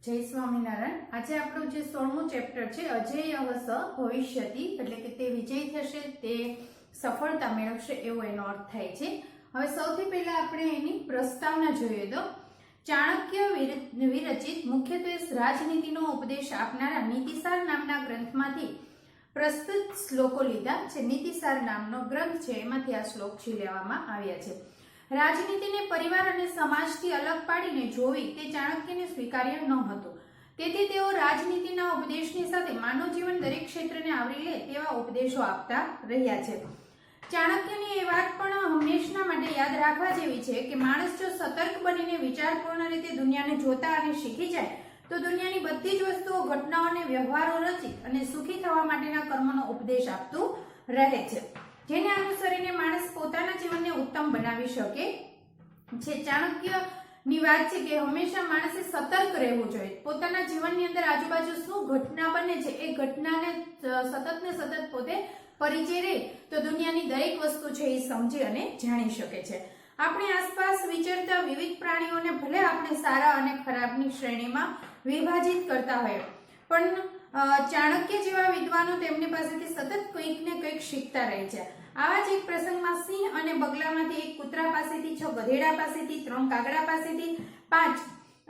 જય સ્વામિનારાયણ। આજે આપણું જે 16મું ચેપ્ટર છે અજેયઃ સ ભવિષ્યતિ, એટલે કે તે વિજય થશે, તે સફળતા મેળવશે એવો એનો અર્થ થાય છે। હવે સૌથી પહેલા આપણે એની પ્રસ્તાવના જોઈએ તો ચાણક્ય વિરચિત મુખ્યત્વે રાજનીતિનો ઉપદેશ આપનારા નીતિસાર નામના ગ્રંથમાંથી પ્રસ્તુત શ્લોકો લીધા છે। નીતિસાર નામનો ગ્રંથ છે, એમાંથી આ શ્લોક લેવામાં આવ્યા છે। રાજનીતિને પરિવાર અને સમાજથી અલગ પાડીને જોવી તે ચાણક્યને સ્વીકાર્ય ન હતું, તેથી તેઓ રાજનીતિના ઉપદેશની સાથે માનવ જીવન દરેક ક્ષેત્રને આવરી લે તેવા ઉપદેશો આપતા રહ્યા છે। ચાણક્યની એ વાત પણ હંમેશના માટે યાદ રાખવા જેવી છે કે માણસ જો સતર્ક બનીને વિચારપૂર્ણ રીતે દુનિયાને જોતા અને શીખી જાય તો દુનિયાની બધી જ વસ્તુઓ, ઘટનાઓ અને વ્યવહારો રચી અને સુખી થવા માટેના કર્મનો ઉપદેશ આપતું રહે છે, જેને અનુસરીને માણસ પોતાના જીવનને ઉત્તમ બનાવી શકે છે। ચાણક્યની વાત છે કે હંમેશા માણસે સતર્ક રહેવું જોઈએ। પોતાના જીવનની અંદર આજુબાજુ શું ઘટના બને છે એ ઘટનાને સતત ને સતત પોતે પરિચય રહે તો દુનિયાની દરેક વસ્તુ છે એ સમજી અને જાણી શકે છે। આપણી આસપાસ વિચરતા વિવિધ પ્રાણીઓને ભલે આપણે સારા અને ખરાબની શ્રેણીમાં વિભાજિત કરતા હોય, પણ ચાણક્ય જેવા વિદ્વાનો તેમની પાસેથી સતત કંઈક ને કંઈક શીખતા રહે છે। આવા જ એક પ્રસંગમાં સિંહ અને બગલામાંથી 1 કૂતરા પાસેથી, 6 ગધેડા પાસેથી, 3 કાગડા પાસેથી, 5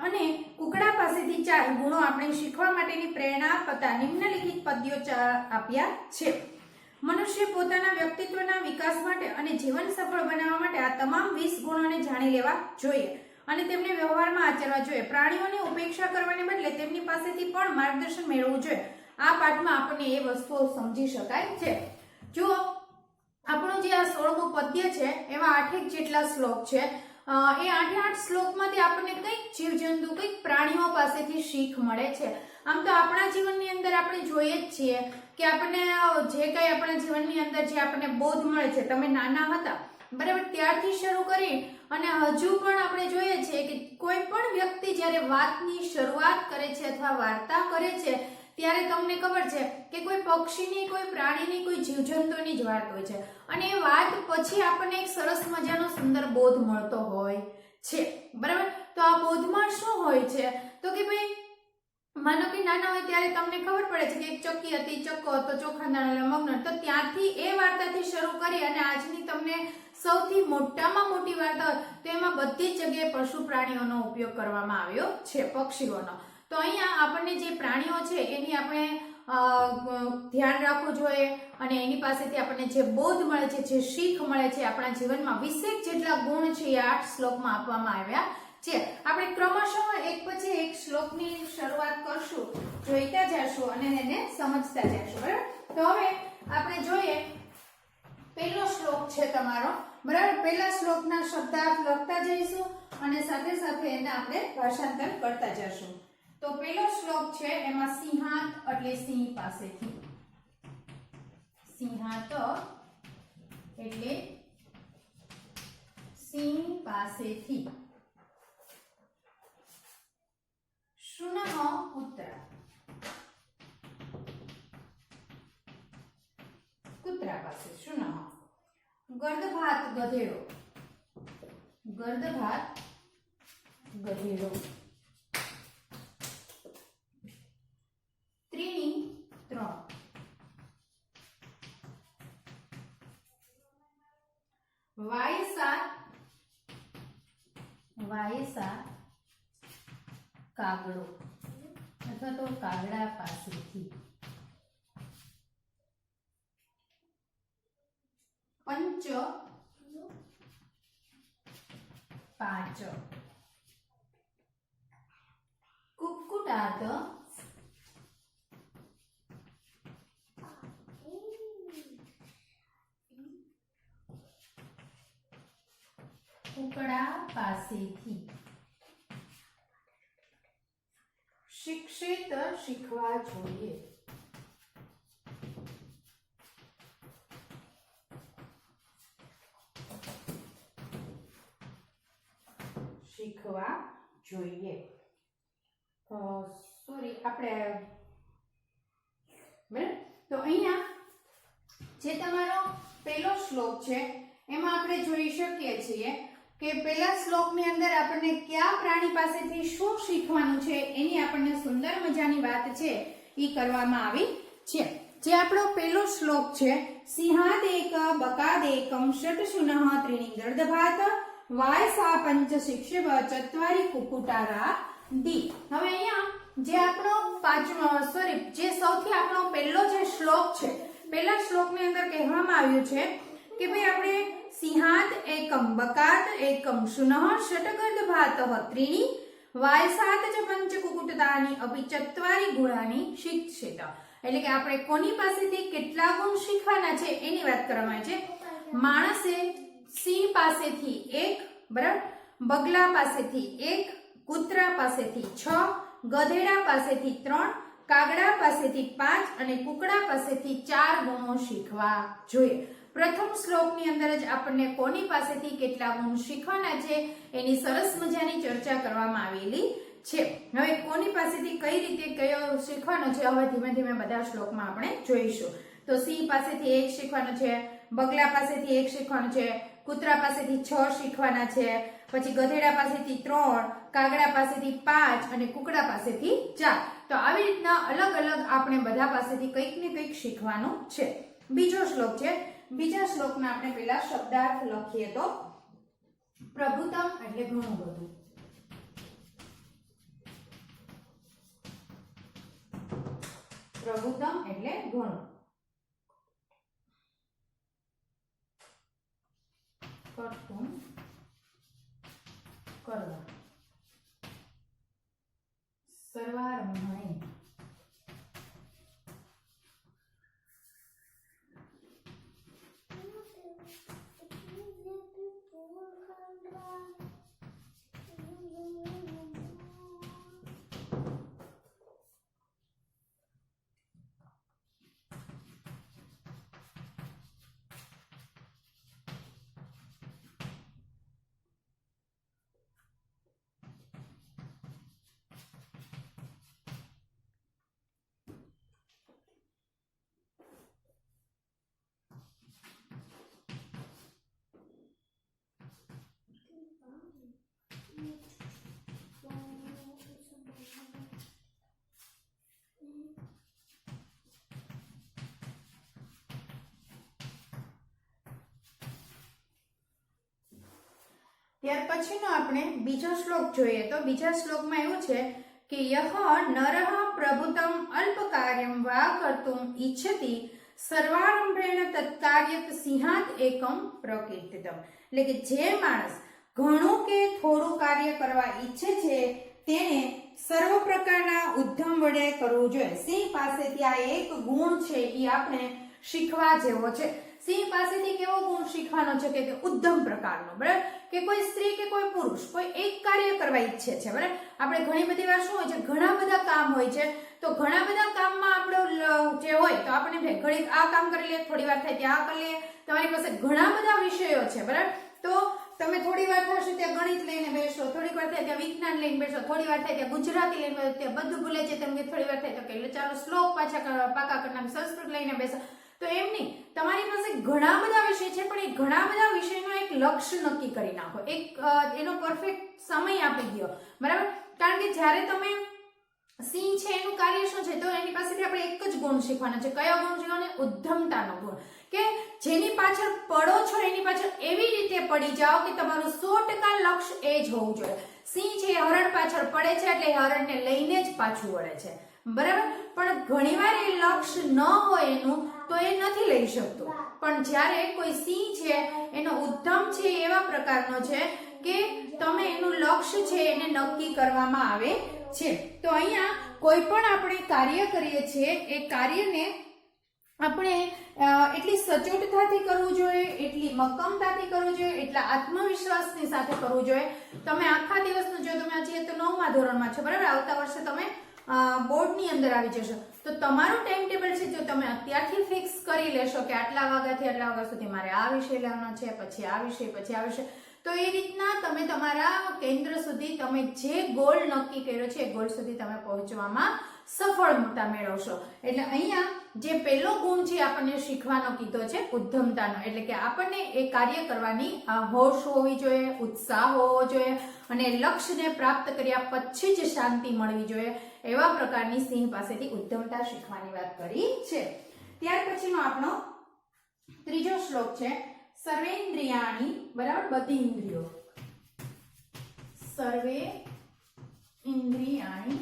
અને કુકડા પાસેથી 4 ગુણો આપણે શીખવા માટેની પ્રેરણા આપતા નિમ્નલિખિત પદ્યો આપ્યા છે। મનુષ્ય પોતાના વ્યક્તિત્વના વિકાસ માટે અને જીવન સફળ બનાવવા માટે આ તમામ 20 ગુણોને જાણી લેવા જોઈએ અને તેમને વ્યવહારમાં આચરવા જોઈએ। પ્રાણીઓની ઉપેક્ષા કરવાને બદલે તેમની પાસેથી પણ માર્ગદર્શન મેળવવું જોઈએ। આ પાઠમાં આપણને એ વસ્તુઓ સમજી શકાય છે। જો આપણું જે આ 16મું પદ્ય છે એમાં 8 જેટલા શ્લોક છે, એ 8 શ્લોકમાંથી આપણને કંઈક જીવજંતુ, કંઈક પ્રાણીઓ પાસેથી શીખ મળે છે। આમ તો આપણા જીવનની અંદર આપણે જોઈએ જ છીએ કે આપણને જે કંઈ આપણા જીવનની અંદર જે આપણને બોધ મળે છે, તમે નાના હતા બરાબર ત્યારથી શરૂ કરી અને હજુ પણ આપણે જોઈએ છીએ કે કોઈ પણ વ્યક્તિ જ્યારે વાતની શરૂઆત કરે છે અથવા વાર્તા કરે છે ત્યારે તમને ખબર છે કે કોઈ પક્ષીની, કોઈ પ્રાણીની, કોઈ જીવજંતુની જ વાત હોય છે અને એ વાત પછી આપણને એક સરસ મજાનો સુંદર બોધ મળતો હોય છે, બરાબર। તો આ બોધમાં શું હોય છે તો કે ભાઈ માનો કે નાના હોય ત્યારે તમને ખબર પડે છે કે એક ચક્કી હતી, ચક્કો હતો, ચોખા દાણા મગનો, તો ત્યાંથી એ વાર્તાથી શરૂ કરી અને આજની તમને સૌથી મોટામાં મોટી વાર્તા તો એમાં બધી જ જગ્યાએ પશુ પ્રાણીઓનો ઉપયોગ કરવામાં આવ્યો છે, પક્ષીઓનો। તો અહીંયા આપણને જે પ્રાણીઓ છે એની આપણે ધ્યાન રાખવું જોઈએ અને એની પાસેથી આપણને જે બોધ મળે છે, જે શીખ મળે છે આપણા જીવનમાં 20 જેટલા ગુણ છે એ 8 શ્લોકમાં આપવામાં આવ્યા છે। આપણે ક્રમશઃ એક પછી એક શ્લોકની શરૂઆત કરશું, જોઈતા જશું અને એને સમજતા જશું, બરાબર। તો હવે આપણે જોઈએ પહેલો શ્લોક છે તમારો, બરાબર। પહેલા શ્લોકના શબ્દાર્થ લખતા જઈશું અને સાથે સાથે એને આપણે ભાષાંતર કરતા જશું। તો પહેલો શ્લોક છે એમાં સિંહાત એટલે સિંહ પાસેથી, સિંહાત એટલે સિંહ પાસેથી, શુનઃ પુત્ર કૂતરા પાસે, શુનઃ ગર્દભાત ગધેડો, ગર્દભાત ગધેડો, ત્રીણી 3, વાયસા, વાયસા કાગડો અથવા તો કાગડા પાસેથી, પંચ 5, કુક્કુટાત કુકડા પાસેથી, શિક્ષિત શીખવા જોઈએ, શીખવા જોઈએ। સોરી આપણે બરાબર। તો અહીંયા જે તમારો પહેલો શ્લોક છે એમાં આપણે જોઈ શકીએ છીએ કે પેલા શ્લોકની અંદર આપણને કયા પ્રાણી પાસેથી શું શીખવાનું છે એની આપણને સુંદર મજાની વાત છે એ કરવામાં આવી છે. જે આપણો પહેલો શ્લોક છે, સિંહાદેક બકાદેકમ ષટશુનઃ ત્રીણી ગર્દભાત વાયસા પંચ શિક્ષવ ચત્વારી કુકુટારા દી. હવે અહીંયા જે આપણો જે સૌથી આપણો પહેલો જે શ્લોક છે, પહેલા શ્લોકની અંદર કહેવામાં આવ્યું છે કે ભાઈ આપણે સિંહાદ એકમ બકાત એકમ શુનઃ ષટગર્દભાતઃ ત્રીણી વાયસાત ચ પંચ કુકુટતાની અપી ચત્વારી ગુણાની શિક્ષિત. એટલે કે આપણે કોની પાસેથી કેટલા ગુણ શીખવાના છે એની વાત કરવામાં આવે છે. માણસે સિંહ પાસેથી 1, બરાબર, બગલા પાસેથી 1, કૂતરા પાસેથી 6, ગધેડા પાસેથી 3, કાગડા પાસેથી 5 અને કુકડા પાસેથી 4 ગુણો શીખવા જોઈએ. પ્રથમ શ્લોકની અંદર જ આપણને કોની પાસેથી કેટલા ગુણ શીખવાના છે એની સરસ મજાની ચર્ચા કરવામાં આવેલી છે. હવે કોની પાસેથી કઈ રીતે કયો શીખવાનો છે હવે ધીમે ધીમે બધા શ્લોકમાં આપણે જોઈશું. તો સિંહ પાસેથી 1 શીખવાનું છે, બગલા પાસેથી 1 શીખવાનું છે, કૂતરા પાસેથી 6 શીખવાના છે, પછી ગધેડા પાસેથી 3, કાગડા પાસેથી 5 અને કુકડા પાસેથી 4. તો આવી રીતના અલગ અલગ આપણે બધા પાસેથી કંઈક ને કંઈક શીખવાનું છે. બીજો શ્લોક છે, બીજા શ્લોકના આપણે પેલા શબ્દાર્થ લખીએ તો પ્રભુતમ એટલે ઘણું બધું, પ્રભુતમ એટલે ઘણું, કર્તુમ કરવા, સર્વારંભણે, ત્યાર પછીનો આપણે બીજો શ્લોક જોઈએ તો બીજા શ્લોકમાં એવું છે કે યહ નરઃ પ્રભુતમ અલ્પકાર્યમ વા કર્તુમ ઈચ્છતિ સર્વારંભેણ તત્કાર્યત સિંહાત એકમ પ્રકીર્તિતમ. એટલે કે જે માણસ ઘણું કે થોડું કાર્ય કરવા ઈચ્છે છે તેને સર્વ પ્રકારના ઉદ્યમ વડે કરવું જોઈએ. સિંહ પાસેથી આ એક ગુણ છે એ આપણે શીખવા જેવો છે. સિંહ પાસેથી કેવો ગુણ શીખવાનો છે કે ઉદ્યમ પ્રકારનો, બરાબર, કે કોઈ સ્ત્રી કે કોઈ પુરુષ કોઈ એક કાર્ય કરવા ઈચ્છે છે, બરાબર. આપણે ઘણી બધી વાર શું હોય છે, ઘણા બધા કામ હોય છે, તો ઘણા બધા કામમાં આપણો જે હોય તો આપણે ઘડીક આ કામ કરી લે, થોડી વાર થાય ત્યાં કરી લે. તમારી પાસે ઘણા બધા વિષયો છે, બરાબર, તો તમે થોડી વાર થશે ત્યાં ગણિત લઈને બેસો, થોડીક વાર થાય ત્યાં વિજ્ઞાન લઈને બેસો, થોડી વાર થાય ત્યાં ગુજરાતી લઈને બેસો, ત્યાં બધું ભૂલે છે તેમ કે થોડી વાર થાય તો કે ચાલો શ્લોક પાછા પાકા કરનાર સંસ્કૃત લઈને બેસો. તો એમ નહીં, તમારી પાસે ઘણા બધા વિષય છે પણ એ ઘણા બધા વિષયનો એક લક્ષ્ય નક્કી કરી નાખો, એક એનો પરફેક્ટ સમય આપી દો, બરાબર. કારણ કે જ્યારે તમે સિંહ છે એનું કાર્ય શું છે તો એની પાસેથી આપણે એક જ ગુણ શીખવાનો છે. કયો ગુણ શીખવાનો? ઉદ્ધમતાનો ગુણ, કે જેની પાછળ પડો છો એની પાછળ એવી રીતે પડી જાઓ કે તમારું 100% લક્ષ્ય એ જ હોવું જોઈએ. સિંહ છે હરણ પાછળ પડે છે એટલે હરણને લઈને જ પાછું વળે છે, બરાબર. પણ ઘણીવાર એ લક્ષ્ય ન હોય એનું તો એ નથી લઈ શકતો. પણ જ્યારે કોઈ સિંહ છે એનો ઉદ્ધમ છે એવા પ્રકારનો છે કે તમે એનું લક્ષ્ય છે એને નક્કી કરવામાં આવે છે. તો અહીંયા કોઈ પણ આપણે કાર્ય કરીએ છીએ એ કાર્યને આપણે એટલી સચોટતાથી કરવું જોઈએ, એટલી મક્કમતાથી કરવું જોઈએ, એટલા આત્મવિશ્વાસની સાથે કરવું જોઈએ. તમે આખા દિવસનું જો તમે હજી તો 9મા ધોરણમાં છો, બરાબર, આવતા વર્ષે તમે બોર્ડની અંદર આવી જશો તો તમારું ટાઈમ ટેબલ છે જો તમે અત્યારથી ફિક્સ કરી લેશો કે આટલા વાગ્યાથી આટલા વાગ્યા સુધી મારે આ વિષય લેવાનો છે, પછી આ વિષય, પછી આ વિષય, તો એ રીતના તમે તમારા કેન્દ્ર સુધી તમે જે ગોલ નક્કી કર્યો છે એ ગોલ સુધી તમે પહોંચવામાં સફળતા મેળવશો. એટલે અહીંયા જે પહેલો ગુણ છે આપણને શીખવાનો કીધો છે ઉદ્ધમતાનો, એટલે કે આપણને એ કાર્ય કરવાની હોશ હોવી જોઈએ, ઉત્સાહ હોવો જોઈએ અને લક્ષ્યને પ્રાપ્ત કર્યા પછી જ શાંતિ મળવી જોઈએ. એવા પ્રકારની સિંહ પાસેથી ઉદ્ધમતા શીખવાની વાત કરી છે. ત્યાર પછીનો આપણો ત્રીજો શ્લોક છે સર્વેન્દ્રિયાણી, બરાબર, બધી ઇન્દ્રિયો, સર્વે ઇન્દ્રિયાણી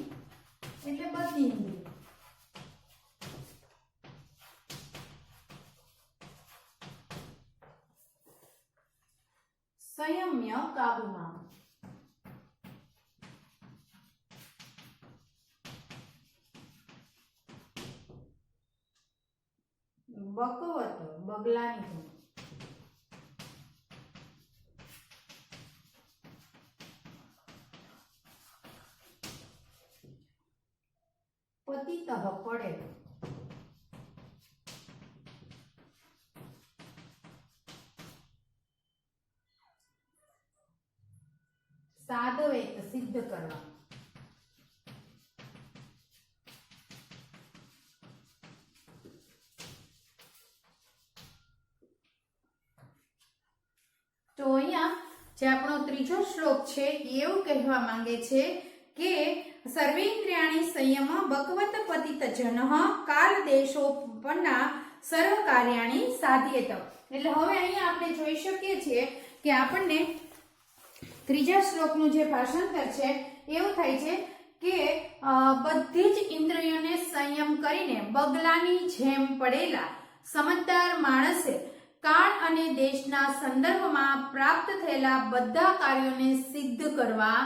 એટલે બધી ઇન્દ્રિયો, સંયમ્ય કાબુમાં, બકવત બગલાની જેમ, પતિતઃ પડે, સાધવેત સિદ્ધ કરવા, તો અહીંયા જે આપણો ત્રીજો શ્લોક છે એવું કહેવા માંગે છે કે સર્વેન્દ્રિયાણી સંયમ બકવત પતિત જનઃ કાલ દેશોપન્ના સર્વ કાર્યાણી સાધ્યેત. એટલે હવે અહીંયા આપણે જોઈ શકીએ છીએ કે આપણને ત્રીજા શ્લોકનું જે ભાષાંતર છે એવું થાય છે કે બધી જ ઇન્દ્રિયોને સંયમ કરીને બગલાની જેમ પડેલા સમજદાર માણસે કાળ અને દેશના સંદર્ભમાં પ્રાપ્ત થયેલા બધા કાર્યોને સિદ્ધ કરવા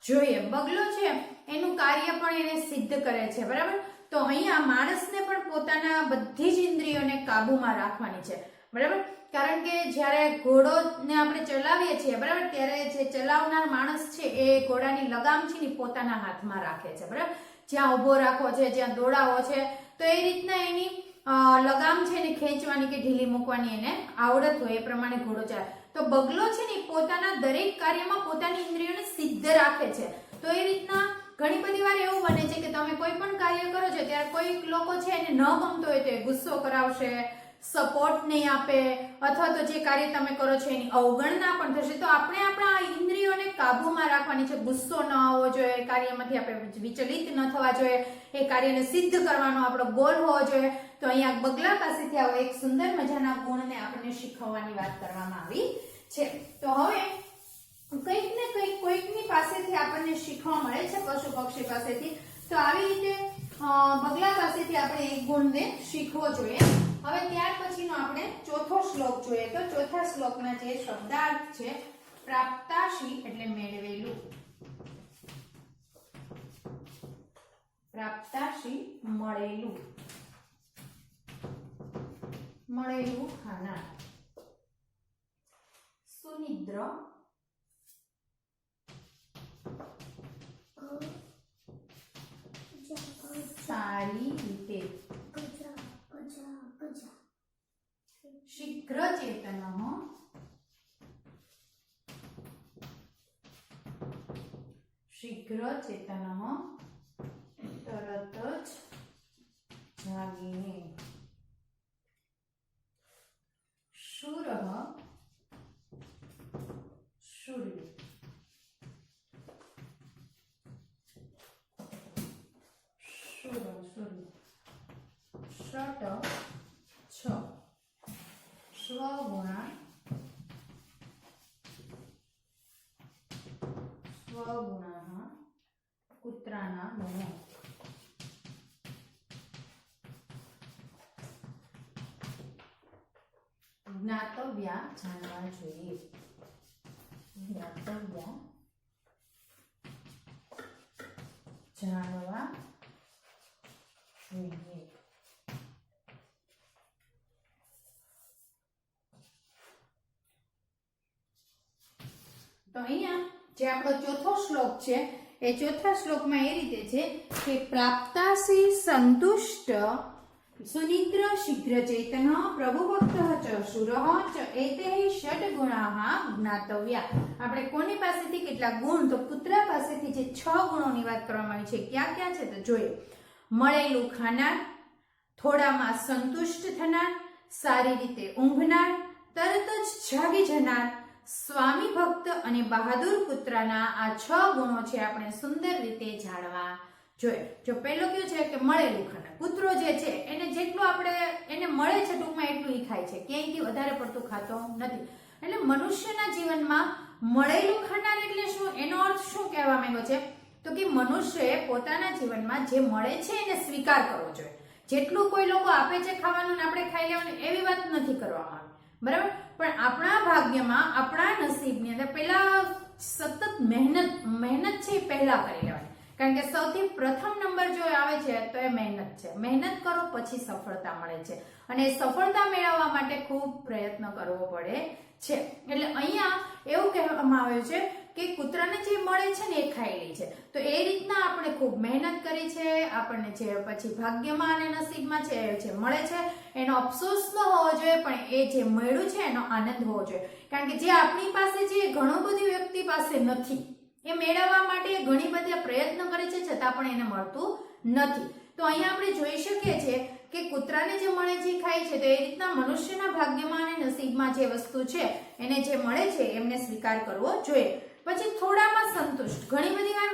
જોઈએ. બગલો છે એનું કાર્ય પણ એને સિદ્ધ કરે છે, બરાબર. તો અહીંયા માણસને પણ પોતાના બધી જ ઇન્દ્રિયોને કાબુમાં રાખવાની છે, બરાબર. કારણ કે જ્યારે ઘોડોને આપણે ચલાવીએ છીએ, બરાબર, ત્યારે જે ચલાવનાર માણસ છે એ ઘોડાની લગામ છે ને પોતાના હાથમાં રાખે છે, બરાબર. જ્યાં ઊભો રાખવો છે, જ્યાં દોડાવો છે, તો એ રીતના એની લગામ છે ને ખેંચવાની કે ઢીલી મૂકવાની એને આવડત હોય એ પ્રમાણે ઘોડો ચાલે. તો બગલો છે ને પોતાના દરેક કાર્યમાં પોતાની ઇન્દ્રિયોને સિદ્ધ રાખે છે. તો એ રીતના ઘણી બધી વાર એવું બને છે કે તમે કોઈ પણ કાર્ય કરો છો ત્યારે કોઈક લોકો છે એને ન ગમતો હોય તો એ ગુસ્સો કરાવશે, સપોર્ટ નહીં આપે, અથવા તો જે કાર્ય તમે કરો છો એની અવગણના પણ થશે. તો આપણે આપણા ઇન્દ્રિયોને કાબુમાં રાખવાની છે. ગુસ્સો ન આવવો જોઈએ, કાર્યમાંથી આપણે વિચલિત ન થવા જોઈએ, એ કાર્યને સિદ્ધ કરવાનો આપણો ગોલ હોવો જોઈએ. તો અહીંયા બગલા પાસેથી આવો એક સુંદર મજાના ગુણને આપણને શીખવવાની વાત કરવામાં આવી છે. તો હવે કંઈક ને કંઈક કોઈકની પાસેથી આપણને શીખવા મળે છે, પશુ પક્ષી પાસેથી. તો આવી રીતે બગલા પાસેથી આપણે એક ગુણને શીખવો જોઈએ. હવે ત્યાર પછીનો આપણે ચોથો શ્લોક જોઈએ. તો ચોથા શ્લોકના જે શબ્દાર્થ છે પ્રાપ્તાશી એટલે મેળવેલું, પ્રાપ્તાશી મળેલું, મળેલું ખાનાર, સુનિદ્ર સારી રીતે, શીઘ્ર ચેતન, શીઘ્ર ચેતન, તરત જ જાગીને, શૂરઃ શૂર્ય, શૂર શૂર્ય, ષટ છ, સ્વગુણા, સ્વગુણા, કૂતરાના મોહ, જ્ઞાતવ્યા જાણવા જોઈએ, જ્ઞાતવ્યા જાણવા જોઈએ. તો અહીંયા જે આપણો ચોથો શ્લોક છે એ ચોથા શ્લોકમાં એ રીતે છે કે પ્રાપ્તાસી સંતુષ્ટ સુનિદ્ર શીઘ્રચેતનઃ પ્રભુભક્તઃ ચ શુરઃ ચ એતૈ ષડ ગુણાઃ જ્ઞાતવ્યા. આપણે કોની પાસેથી કેટલા ગુણ? તો કૂતરા પાસેથી જે 6 ગુણોની વાત કરવામાં આવી છે. ક્યાં ક્યાં છે તો જોઈએ. મળેલું ખાનાર, થોડામાં સંતુષ્ટ થનાર, સારી રીતે ઊંઘનાર, તરત જ જાગી જનાર, સ્વામી ભક્ત અને બહાદુર કૂતરાના આ 6 ગુણો છે આપણે સુંદર રીતે જાણવા જોઈએ. જો પહેલો કયો છે કે મળેલું ખાનાર. કૂતરો જે છે એને જેટલું આપણે એને મળે છે ટૂંકમાં એટલું ઈ ખાય છે, ક્યાંયથી વધારે પડતું ખાતો નથી. એટલે મનુષ્યના જીવનમાં મળેલું ખાનાર એટલે શું? એનો અર્થ શું કહેવા માંગ્યો છે? તો કે મનુષ્યએ પોતાના જીવનમાં જે મળે છે એને સ્વીકાર કરવો જોઈએ. જેટલું કોઈ લોકો આપે છે ખાવાનું ને આપણે ખાઈ લેવાનું એવી વાત નથી કરવામાં આવી, બરાબર? પણ આપણા ભાગ્યમાં, આપણા નસીબની અંદર પહેલા સતત મહેનત છે એ પહેલા કરી લેવાની. કારણ કે સૌથી પ્રથમ નંબર જો આવે છે તો એ મહેનત છે. મહેનત કરો પછી સફળતા મળે છે અને સફળતા મેળવવા માટે ખૂબ પ્રયત્ન કરવો પડે છે. એટલે અહીંયા એવું કહેવામાં આવ્યું છે કે કૂતરાને જે મળે છે ને એ ખાઈ લે છે. તો એ રીતના આપણે ખૂબ મહેનત કરી છે, આપણને જે પછી ભાગ્યમાં અને નસીબમાં છે જે મળે છે એનો અફસોસ ન હોવો જોઈએ, પણ એ જે મળ્યું છે એનો આનંદ હોવો જોઈએ. કારણ કે જે આપણી પાસે છે એ ઘણો બધી વ્યક્તિ પાસે નથી. એ મેળવવા માટે ઘણી બધી પ્રયત્ન કરે છે છતાં પણ એને મળતું નથી. તો અહીંયા આપણે જોઈ શકીએ છીએ કે કૂતરાને જે મળે છે ખાય છે. તો એ રીતના મનુષ્યના ભાગ્યમાં અને નસીબમાં જે વસ્તુ છે એને જે મળે છે એમને સ્વીકાર કરવો જોઈએ. પછી થોડામાં સંતુષ્ટ. ઘણી બધી વાર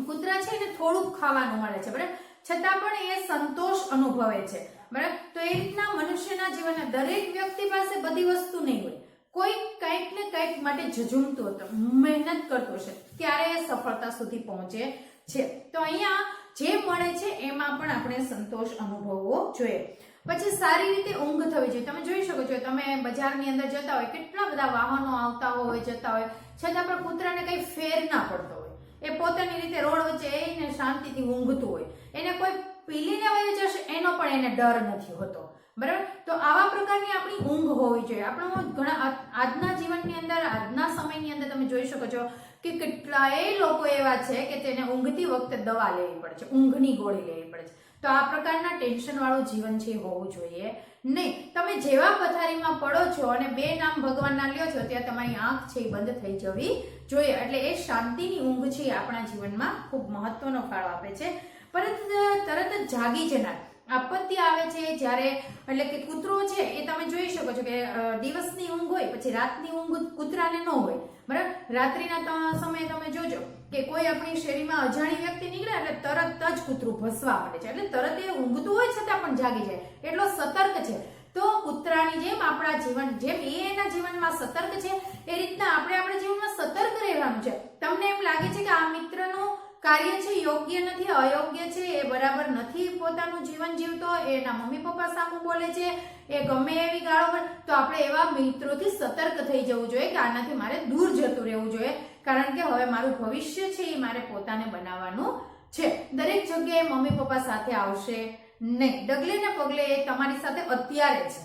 કૂતરા છે એને થોડુંક ખાવાનું મળે છે, બરાબર, છતાં પણ એ સંતોષ અનુભવે છે, બરાબર. તો એ રીતના મનુષ્યના જીવનના દરેક વ્યક્તિ પાસે બધી વસ્તુ નહીં હોય. કોઈ કંઈક ને કંઈક માટે ઝઝૂમતું હતો, મહેનત કરતો છે, ત્યારે એ સફળતા સુધી પહોંચે છે. તો અહીંયા જે મળે છે એમાં પણ આપણે સંતોષ અનુભવવો જોઈએ. પછી સારી રીતે ઊંઘ થવી જોઈએ. તમે જોઈ શકો છો, તમે બજારની અંદર જતા હોય, કેટલા બધા વાહનો આવતા હોય, જતા હોય, છતાં પણ કૂતરાને કઈ ફેર ના પડતો હોય. એ પોતાની રીતે રોડ વચ્ચે એને શાંતિથી ઊંઘતું હોય. એને કોઈ પીલીને વહી જશે એનો પણ એને ડર નથી હોતો, બરાબર. તો આવા પ્રકારની આપણી ઊંઘ હોવી જોઈએ. આપણો ઘણા આજના જીવનની અંદર, આજના સમયની અંદર તમે જોઈ શકો છો કે કેટલાય લોકો એવા છે કે તેને ઊંઘતી વખતે દવા લેવી પડે છે, ઊંઘની ગોળી લેવી પડે છે. તો આ પ્રકારના ટેન્શન વાળું જીવન છે હોવું જોઈએ નહીં. તમે જેવા પથારીમાં પડો છો અને 2 નામ ભગવાનના લ્યો છો ત્યાં તમારી આંખ છે એ બંધ થઈ જવી જોઈએ. એટલે એ શાંતિની ઊંઘ છે આપણા જીવનમાં ખૂબ મહત્વનો ફાળો આપે છે. પરંતુ તરત જ જાગી જનાર. આપત્તિ આવે છે જ્યારે, એટલે કે કૂતરો છે એ તમે જોઈ શકો છો કે દિવસની ઊંઘ હોય પછી રાતની ઊંઘ કૂતરાને ન હોય, બરાબર. રાત્રિના સમયે તમે જોજો કે કોઈ આપણી શેરીમાં અજાણી વ્યક્તિ નીકળે એટલે તરત જ કૂતરું ભસવા માંડે છે. એટલે તરત એ ઊંઘતું હોય છતાં પણ જાગી જાય, એટલો સતર્ક છે. તો કૂતરાની જેમ આપણા જીવન, જેમ એ એના જીવનમાં સતર્ક છે એ રીતના આપણે આપણા જીવનમાં સતર્ક રહેવાનું છે. તમને એમ લાગે છે કે આ મિત્રનું કાર્ય છે યોગ્ય નથી, અયોગ્ય છે, એ બરાબર નથી પોતાનું જીવન જીવતો, એના મમ્મી પપ્પા સામું બોલે છે, એ ગમે એવી ગાળો, તો આપણે એવા મિત્રોથી સતર્ક થઈ જવું જોઈએ કે આનાથી મારે દૂર જતું રહેવું જોઈએ. કારણ કે હવે મારું ભવિષ્ય છે એ મારે પોતાને બનાવવાનું છે. દરેક જગ્યાએ મમ્મી પપ્પા સાથે આવશે નહીં. ડગલે ને પગલે એ તમારી સાથે અત્યારે છે,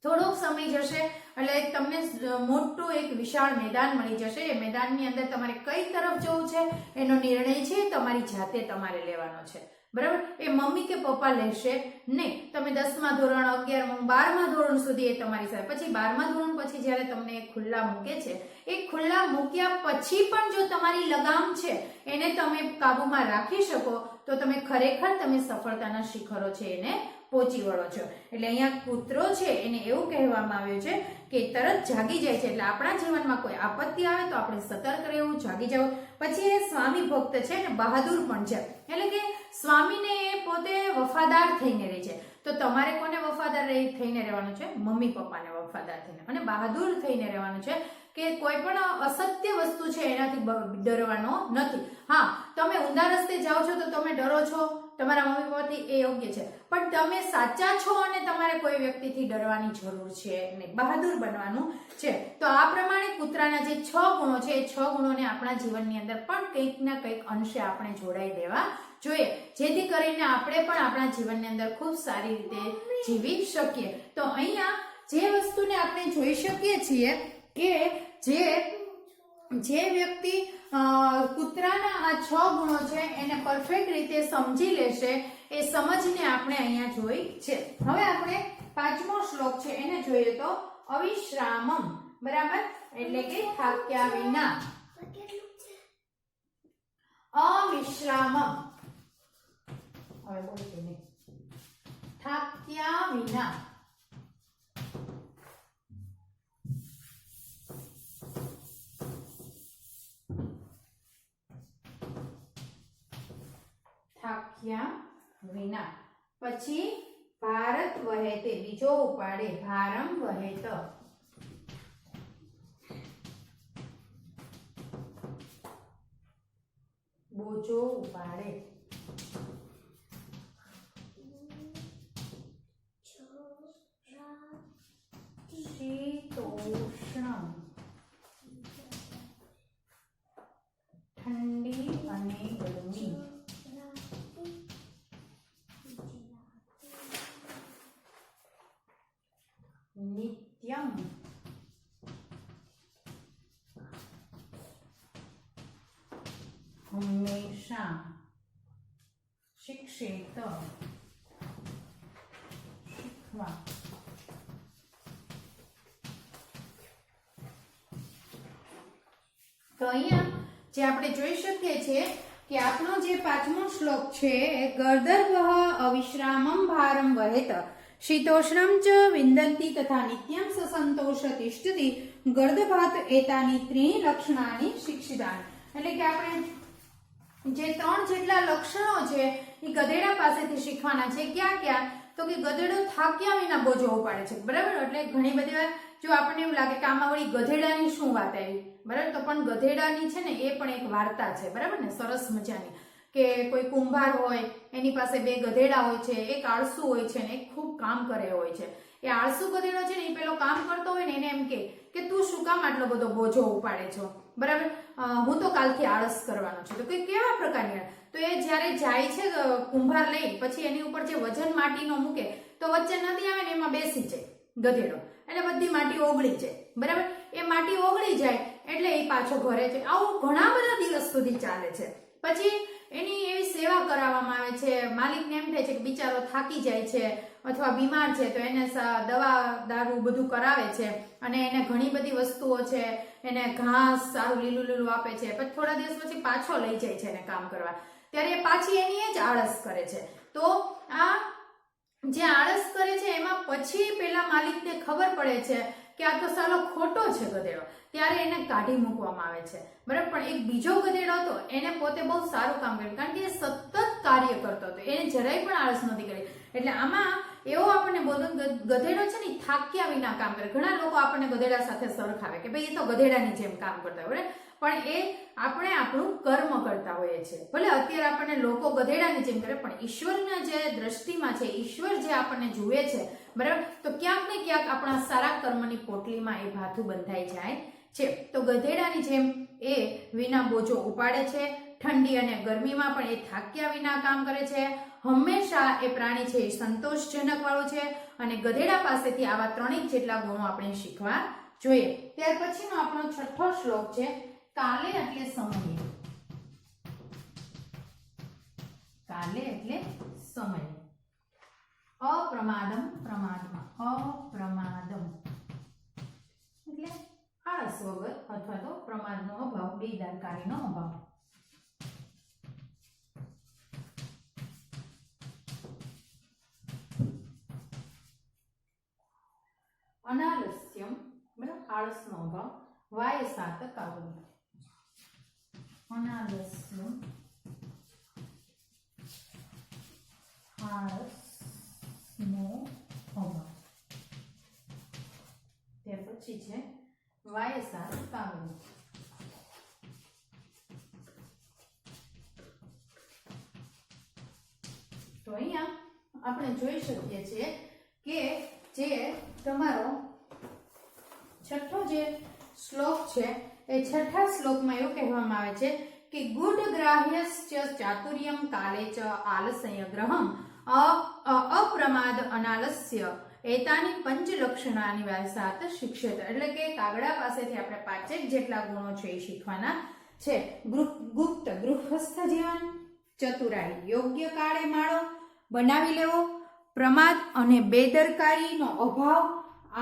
થોડોક સમય જશે એટલે તમને મોટું એક વિશાળ મેદાન મળી જશે. એ મેદાનની અંદર તમારે કઈ તરફ જવું છે એનો નિર્ણય છે તમારી જાતે તમારે લેવાનો છે, બરાબર. એ મમ્મી કે પપ્પા લેશે નહીં. તમે 10મા ધોરણ, 11મા, 12મા ધોરણ સુધી એ તમારી સાથે, પછી 12મા ધોરણ પછી જ્યારે તમને ખુલ્લા મૂકે છે, એ ખુલ્લા મૂક્યા પછી પણ જો તમારી લગામ છે એને તમે કાબુમાં રાખી શકો તો તમે ખરેખર તમે સફળતાના શિખરો છે એને પહોંચી વળો છો. એટલે અહીંયા કૂતરો છે એને એવું કહેવામાં આવ્યું છે કે તરત જાગી જાય છે. એટલે આપણા જીવનમાં કોઈ આપત્તિ આવે તો આપણે સતર્ક રહેવું, જાગી જવું. પછી એ સ્વામી ભક્ત છે ને બહાદુર પણ છે. એટલે કે સ્વામીને એ પોતે વફાદાર થઈને રહે છે. તો તમારે કોને વફાદાર થઈને રહેવાનું છે? મમ્મી પપ્પાને વફાદાર થઈને. અને બહાદુર થઈને રહેવાનું છે કે કોઈ પણ અસત્ય વસ્તુ છે એનાથી ડરવાનો નથી. હા, તમે ઊંધા રસ્તે જાઓ છો તો તમે ડરો છો તમારા મમ્મી પપ્પાથી, એ યોગ્ય છે, પણ તમે સાચા છો અને તમારે કોઈ વ્યક્તિથી ડરવાની જરૂર છે નહીં. બહાદુર બનવાનું છે. તો આ પ્રમાણે કૂતરાના જે 6 ગુણો છે એ 6 ગુણોને આપણા જીવનની અંદર પણ કંઈક ના કંઈક અંશે આપણે જોડાઈ દેવા જોઈએ, જેથી કરીને આપણે પણ આપણા જીવનની અંદર ખૂબ સારી રીતે જીવી શકીએ. તો અહીંયા જે વસ્તુને આપણે જોઈ શકીએ છીએ કે જે વ્યક્તિ કૂતરાના આ 6 ગુણો છે એને પરફેક્ટ રીતે સમજી લેશે એ સમજને આપણે અહીંયા જોઈ છે. હવે આપણે 5મો શ્લોક છે એને જોઈએ તો અવિશ્રામમ, બરાબર, એટલે કે થાક્યા વિના. અવિશ્રામમ, હવે બોલતો નહીં, થાક્યા વિના. થાક્યા વિના. પછી ભારત વહેતે, બીજો ઉપાડે, ભારમ વહેત. બોજો ઉપાડે. શીતોષ્ણ, ઠંડી અને ગરમી. નિત્યમ, હંમેશા. શિક્ષેત, શીખવા. તો અહીંયા જે આપણે જોઈ શકીએ છીએ કે આપણો જે 5મો શ્લોક છે એ ગર્દર્વઃ અવિશ્રામમ ભારમ વહેત શીતોષ્ણમ ચ વિંદન્તિ તથા નિત્યમ સસંતોષ તિષ્ઠતિ ગર્દભાત એતાની ત્રીણી લક્ષણાની શિક્ષિતાન. એટલે કે આપણે જે 3 જેટલા લક્ષણો છે એ ગધેડા પાસેથી શીખવાના છે. ક્યાં ક્યાં? તો કે ગધેડો થાક્યા વિના બોજો ઉપાડે છે, બરાબર. એટલે ઘણી બધી વાર જો આપણને એવું લાગે કે આમાં વળી ગધેડાની શું વાત આવી, બરાબર, તો પણ ગધેડાની છે ને એ પણ એક વાર્તા છે, બરાબર ને, સરસ મજાની. કે કોઈ કુંભાર હોય એની પાસે 2 ગધેડા હોય છે, એક આળસુ હોય છે ને એક ખૂબ કામ કરે હોય છે. એ આળસુ ગધેડો છે ને એ પેલો કામ કરતો હોય ને એને એમ કે તું શું કામ આટલો બધો બોજો ઉપાડે છો, બરાબર, હું તો કાલથી આળસ કરવાનો છું. તો કે કેવા પ્રકારની? તો એ જ્યારે જાય છે કુંભાર લઈ, પછી એની ઉપર જે વજન માટીનો મૂકે તો વચ્ચે નદી આવે ને એમાં બેસી જાય ગધેડો, એટલે બધી માટી ઓગળી જાય, બરાબર. એ માટી ઓગળી જાય એટલે એ પાછો ઘરે છે. આવું ઘણા બધા દિવસ સુધી ચાલે છે. પછી એની એવી સેવા કરાવવામાં આવે છે. માલિકને એમ થાય છે કે બિચારો થાકી જાય છે અથવા બીમાર છે તો એને દવા દારૂ બધું કરાવે છે અને એને ઘણી બધી વસ્તુઓ છે, એને ઘાસ સારું લીલું લીલું આપે છે. પછી થોડા દિવસ પછી પાછો લઈ જાય છે એને કામ કરવા. ત્યારે એ પાછી એની જ આળસ કરે છે. તો આ જે આળસ કરે છે એમાં પછી પેલા માલિકને ખબર પડે છે કે આ તો સાલો ખોટો છે ગધેડો, ત્યારે એને કાઢી મૂકવામાં આવે છે, બરાબર. પણ એક બીજો ગધેડો હતો એને પોતે બહુ સારું કામ કર્યું, કારણ કે એ સતત કાર્ય કરતો હતો, એને જરાય પણ આળસ નહોતી કરી. એટલે આમાં એવો આપણને બોલો ગધેડો છે ને થાક્યા વિના કામ કરે. ઘણા લોકો આપણને ગધેડા સાથે સરખાવે કે ભાઈ એ તો ગધેડાની જેમ કામ કરતા હોય, પણ એ આપણે આપણું કર્મ કરતા હોઈએ છીએ. ભલે અત્યારે આપણને લોકો ગધેડાની જેમ કરે, પણ ઈશ્વરના જે દ્રષ્ટિમાં છે, ઈશ્વર જે આપણને જુએ છે, બરાબર, તો ક્યાંક ને ક્યાંક આપણા સારા કર્મની પોટલીમાં એ ભાથું બંધાઈ જાય છે. તો ગધેડાની જેમ એ વિના બોજો ઉપાડે છે. ઠંડી અને ગરમીમાં પણ એ થાક્યા વિના કામ કરે છે. હંમેશા એ પ્રાણી છે એ સંતોષજનક વાળું છે. અને ગધેડા પાસેથી આવા 3 જેટલા ગુણો આપણે શીખવા જોઈએ. ત્યાર પછીનો આપણો 6થો શ્લોક છે કાલે એટલે સમયે. કાલે એટલે સમય. અપ્રમાદમ, પ્રમાદમાં. અપ્રમાદમ એટલે આળસ વગર અથવા તો પ્રમાદનો અભાવ, બેદરકારીનો અભાવ. અનાલસ્યમ, બરાબર, આળસનો અભાવ. વાયસાત કાવલી. અનાલસ્યમ, આળસનો અભાવ. ત્યાર પછી છે વાયસાત કાવલી. તો અહીંયા આપણે જોઈ શકીએ છીએ કે જે તમારો 6થો જે શ્લોક છે એ 6થા શ્લોકમાં એવું કહેવામાં આવે છે કે ગુડ ગ્રાહ્યસ્ય ચાતુર્યમ કાલે ચ આલસય ગ્રહમ અપ્રમાદ અનાલસ્ય એતાની 5 લક્ષણાની વાયસાત શિક્ષેત. એટલે કે કાગડા પાસેથી આપણે 5 જેટલા ગુણો છે એ શીખવાના છે. ગુપ્ત ગૃહસ્થ જીવન, ચતુરાઈ યોગ્ય કાળે માળો બનાવી લેવો, પ્રમાદ અને બેદરકારીનો અભાવ,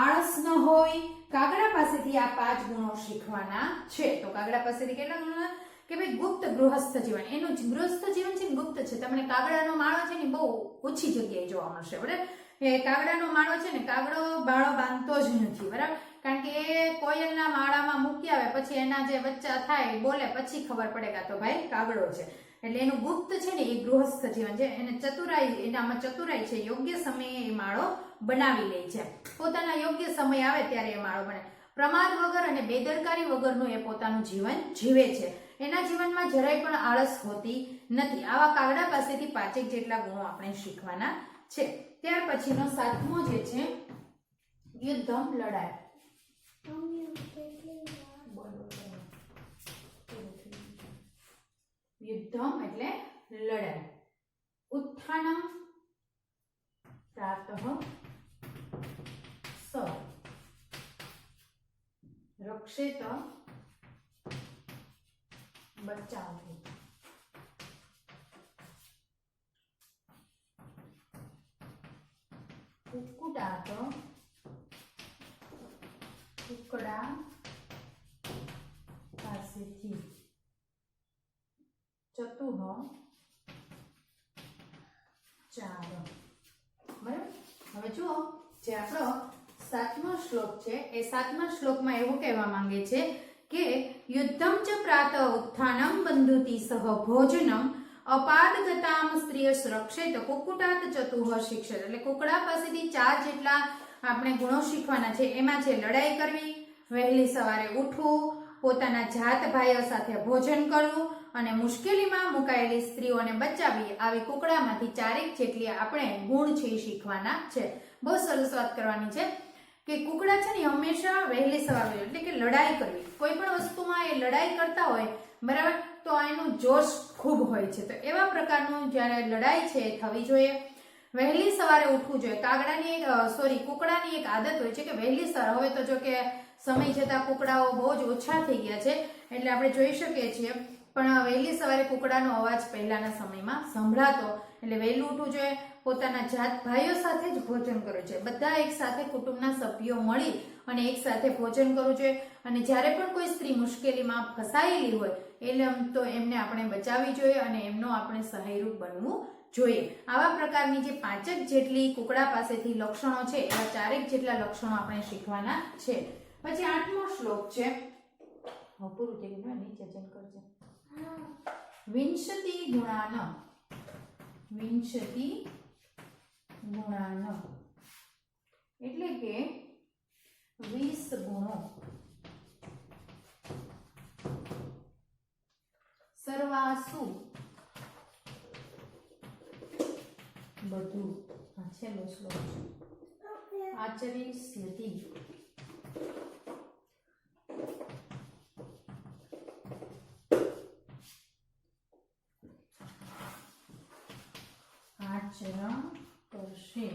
આળસ ન હોય. કાગડા પાસેથી આ 5 ગુણો શીખવાના છે. તો કાગડા પાસેથી કેટલા ગુણો કે ભાઈ ગુપ્ત ગૃહસ્થ જીવન, એનું ગૃહસ્થ જીવન છે ગુપ્ત છે. તમને કાગડાનો માળો છે ને બહુ ઓછી જગ્યાએ જોવા મળશે, બરાબર. એ કાગડાનો માળો છે ને, કાગડો બાળો બાંધતો જ નથી, બરાબર. કારણ કે એ કોયલના માળામાં મૂકી આવે પછી એના જે બચ્ચા થાય બોલે પછી ખબર પડે કે તો ભાઈ કાગડો છે. એટલે એનું ગુપ્ત છે ને એ ગૃહસ્થ જીવન છે. એને ચતુરાઈ, એનામાં ચતુરાઈ છે. યોગ્ય સમયે એ માળો બનાવી લે છે. પોતાના યોગ્ય સમય આવે ત્યારે એ માળો બને. પ્રમાદ વગર અને બેદરકારી વગરનું એ પોતાનું જીવન જીવે છે. એના જીવનમાં જરાય પણ આળસ હોતી નથી. આવા કાગડા પાસેથી 5 જેટલા ગુણો આપણે શીખવાના છે. ત્યાર પછીનો 7મો જે છે યુદ્ધમ, લડાઈ. યુદ્ધમ એટલે લડાઈ. ઉત્થાનમ પ્રાતઃ સ રક્ષેત બચાવવું. કુક્કુટાત કુકડા પાસેથી. ચતુઃ ચાર. બરાબર. હવે જુઓ જે આપણો 7મો શ્લોક છે એ 7મા શ્લોકમાં એવું કહેવા માંગે છે કે યુદ્ધમ ચ પ્રાત ઉત્થાનમ બંધુતિ સહ ભોજનમ અપાદગતામ સ્ત્રીય સુરક્ષિત કુક્કુટાત ચતુઃ શિક્ષિત. એટલે કુકડા પાસેથી 4 જેટલા આપણે ગુણો શીખવાના છે. એમાં છે લડાઈ કરવી, વહેલી સવારે ઉઠવું, પોતાના જાત ભાઈઓ સાથે ભોજન કરવું અને મુશ્કેલીમાં મુકાયેલી સ્ત્રીઓને બચાવવી. આવી કુકડામાંથી 4 જેટલી આપણે ગુણ છે શીખવાના છે. બહુ સરસ વાત કરવાની છે કે કુકડા છે ને હંમેશા વહેલી સવારે, એટલે કે લડાઈ કરવી. કોઈ પણ વસ્તુમાં એ લડાઈ કરતા હોય, બરાબર, તો એનું જોશ ખૂબ હોય છે. તો એવા પ્રકારનું જ્યારે લડાઈ છે એ થવી જોઈએ. વહેલી સવારે ઉઠવું જોઈએ. કુકડાની એક આદત હોય છે કે વહેલી સવારે, હવે તો જો કે સમય જતા કુકડાઓ બહુ જ ઓછા થઈ ગયા છે એટલે આપણે જોઈ શકીએ છીએ, પણ વહેલી સવારે કુકડાનો અવાજ પહેલાના સમયમાં સંભળાતો. એટલે વહેલું ઉઠવું જોઈએ. પોતાના જાત ભાઈઓ સાથે જ ભોજન કરવું જોઈએ. બધા એક સાથે કુટુંબના સભ્યો મળી અને એક સાથે ભોજન કરવું જોઈએ. અને જ્યારે પણ કોઈ સ્ત્રી મુશ્કેલીમાં ફસાયેલી હોય એટલે તો એમને આપણે બચાવવી જોઈએ અને એમનો આપણે સહાયરૂપ બનવું જોઈએ. આવા પ્રકારની જે 5 જેટલી કુકડા પાસેથી લક્ષણો છે એવા 4 જેટલા લક્ષણો આપણે શીખવાના છે. પછી 8મો શ્લોક છે, પૂરું થઈ ગયું, નીચે જઈને કરજે. વિંશતિ ગુણાન, વિંશતિ ગુણાન એટલે કે 20 ગુણો. સર્વાસુ બધું. આ છેલ્લો શ્લોક છે. આચરિષ્યતિ આચરણ કરશે.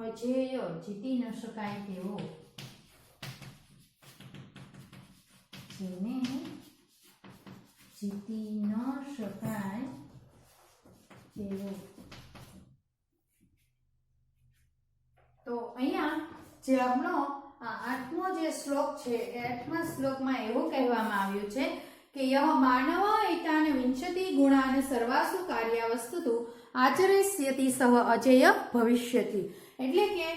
અજેય જીતી ન શકાય તેવો, જેને જીતી ન શકાય તેવો. તો અહીંયા જે આપણો આ 8મો જે શ્લોક છે એ 8મા શ્લોકમાં એવું કહેવામાં આવ્યું છે કે યહ માનવ એતાન વિંશતિ ગુણાન સર્વાસુ કાર્યાવસ્તુ આચરેષ્યતિ સહ અજેય ભવિષ્યતિ. એટલે કે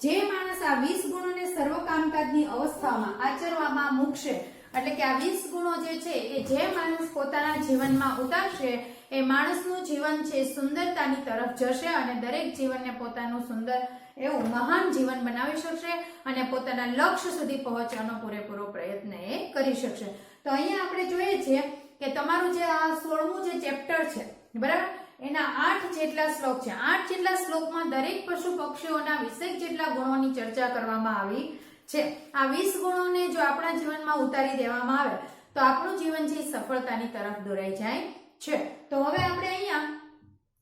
જે માણસ આ 20 ગુણોને સર્વ કામકાજની અવસ્થામાં આચરવામાં મૂકશે, એટલે કે આ 20 ગુણો જે છે એ જે માણસ પોતાના જીવનમાં ઉતારશે એ માણસનું જીવન છે સુંદરતાની તરફ જશે અને દરેક જીવનને પોતાનું સુંદર એવું મહાન જીવન બનાવી શકશે અને પોતાના લક્ષ્ય સુધી પહોંચવાનો પૂરેપૂરો પ્રયત્ન એ કરી શકશે. તો અહીંયા આપણે જોઈએ છીએ કે તમારું જે આ 16મું જે ચેપ્ટર છે, બરાબર, એના 8 જેટલા શ્લોક છે. 8 જેટલા શ્લોકમાં દરેક પશુ પક્ષીઓના 20 જેટલા ગુણોની ચર્ચા કરવામાં આવી છે. આ 20 ગુણોને જો આપણા જીવનમાં ઉતારી દેવામાં આવે તો આપણું જીવન છે સફળતાની તરફ દોરાઈ જાય છે. તો હવે આપણે અહીંયા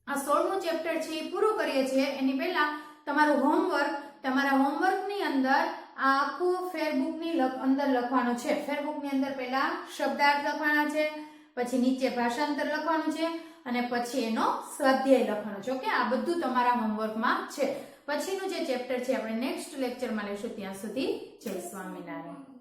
આ 16મું ચેપ્ટર છે એ પૂરું કરીએ છીએ. એની પહેલા તમારું હોમવર્ક, તમારા હોમવર્કની અંદર આ આખું ફેરબુકની અંદર લખવાનું છે. ફેરબુકની અંદર પહેલા શબ્દાર્થ લખવાના છે, પછી નીચે ભાષાંતર લખવાનું છે અને પછી એનો સ્વાધ્યાય લખવાનો છે. ઓકે, આ બધું તમારા હોમવર્કમાં છે. પછીનું જે ચેપ્ટર છે આપણે નેક્સ્ટ લેક્ચરમાં લઈશું. ત્યાં સુધી જય સ્વામિનારાયણ.